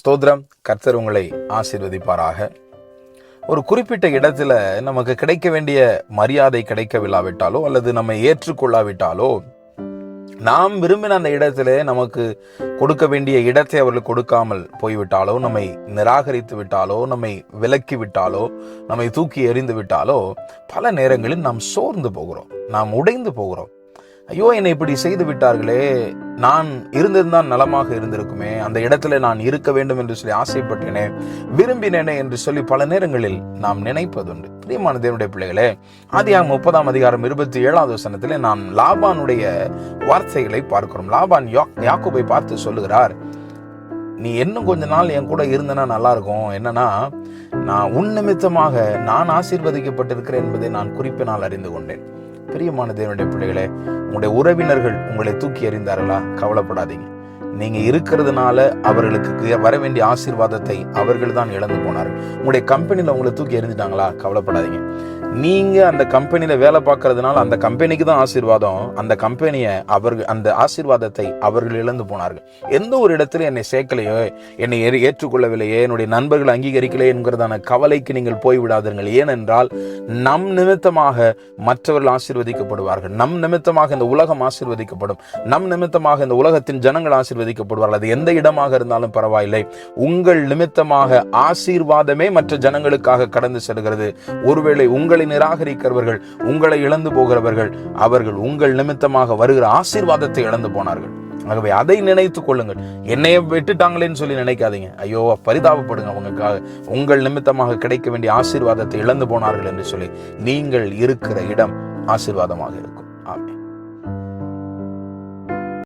ஸ்தோத்திரம். கர்த்தர் உங்களை ஆசீர்வதிப்பாராக. ஒரு குறிப்பிட்ட இடத்துல நமக்கு கிடைக்க வேண்டிய மரியாதை கிடைக்கவில்லாவிட்டாலோ அல்லது நம்மை ஏற்றுக்கொள்ளாவிட்டாலோ, நாம் விரும்பின அந்த இடத்துல நமக்கு கொடுக்க வேண்டிய இடத்தை அவர்கள் கொடுக்காமல் போய்விட்டாலோ, நம்மை நிராகரித்து விட்டாலோ, நம்மை விலக்கி விட்டாலோ, நம்மை தூக்கி எறிந்து விட்டாலோ, பல நேரங்களில் நாம் சோர்ந்து போகிறோம், நாம் உடைந்து போகிறோம். ஐயோ, என்னை இப்படி செய்து விட்டார்களே, நான் இருந்திருந்தான் நலமாக இருந்திருக்குமே, அந்த இடத்துல நான் இருக்க வேண்டும் என்று சொல்லி ஆசைப்பட்டேனே, விரும்பினேனே என்று சொல்லி பல நேரங்களில் நாம் நினைப்பதுண்டு. பிரியமான தேவனுடைய பிள்ளைகளே, ஆதியாகமம் 30:27 நாம் லாபானுடைய வார்த்தைகளை பார்க்கிறோம். லாபான் யாக்கோபை பார்த்து சொல்லுகிறார், நீ இன்னும் கொஞ்ச நாள் என் கூட இருந்தனா நல்லா இருக்கும். என்னன்னா, நான் உன் நிமித்தமாக நான் ஆசீர்வதிக்கப்பட்டிருக்கிறேன் என்பதை நான் குறிப்பினால் அறிந்து கொண்டேன். பிரியமான தேவனுடைய பிள்ளைகளே, உங்களுடைய உறவினர்கள் உங்களை தூக்கி எறிந்தார்களா? கவலைப்படாதீங்க. நீங்க இருக்கிறதுனால அவர்களுக்கு வர வேண்டிய ஆசீர்வாதத்தை அவர்கள் தான் இழந்து போனார்கள். உங்களுடைய கம்பெனியில உங்களை தூக்கி எறிஞ்சிட்டாங்களா? கவலைப்படாதீங்க. நீங்க அந்த கம்பெனியில வேலை பார்க்கறதுனால அந்த கம்பெனிக்கு தான் ஆசீர்வாதம். அந்த கம்பெனியை அந்த ஆசீர்வாதத்தை அவர்கள் இழந்து போனார்கள். எந்த ஒரு இடத்துல என்னை சேர்க்கலையோ, என்னை ஏற்றுக்கொள்ளவில்லையே, என்னுடைய நண்பர்கள் அங்கீகரிக்கலையே என்கிறதான கவலைக்கு நீங்கள் போய்விடாதீர்கள். ஏனென்றால் நம் நிமித்தமாக மற்றவர்கள் ஆசீர்வதிக்கப்படுவார்கள். நம் நிமித்தமாக இந்த உலகம் ஆசீர்வதிக்கப்படும். நம் நிமித்தமாக இந்த உலகத்தின் ஜனங்கள் ஆசீர்வதிக்கப்படுவார்கள். அது எந்த இடமாக இருந்தாலும் பரவாயில்லை. உங்கள் நிமித்தமாக ஆசீர்வாதமே மற்ற ஜனங்களுக்காக கடந்து செல்கிறது. ஒருவேளை உங்களை நிராகரிக்கிறவர்கள், உங்களை இழந்து போகிறவர்கள், அவர்கள் உங்கள் நிமித்தமாக வருகிற ஆசீர்வாதத்தை இழந்து போனார்கள். ஆகவே அதை நினைத்துக் கொள்ளுங்கள். என்னைய விட்டுட்டாங்களேன்னு சொல்லி நினைக்காதீங்க. ஐயோ, பரிதாபப்படுங்க. அவங்களுக்காக உங்கள் நிமித்தமாக கிடைக்க வேண்டிய ஆசீர்வாதத்தை இழந்து போனார்கள் என்று சொல்லி நீங்கள் இருக்கிற இடம் ஆசீர்வாதமாக இருக்கும். ஆமென்.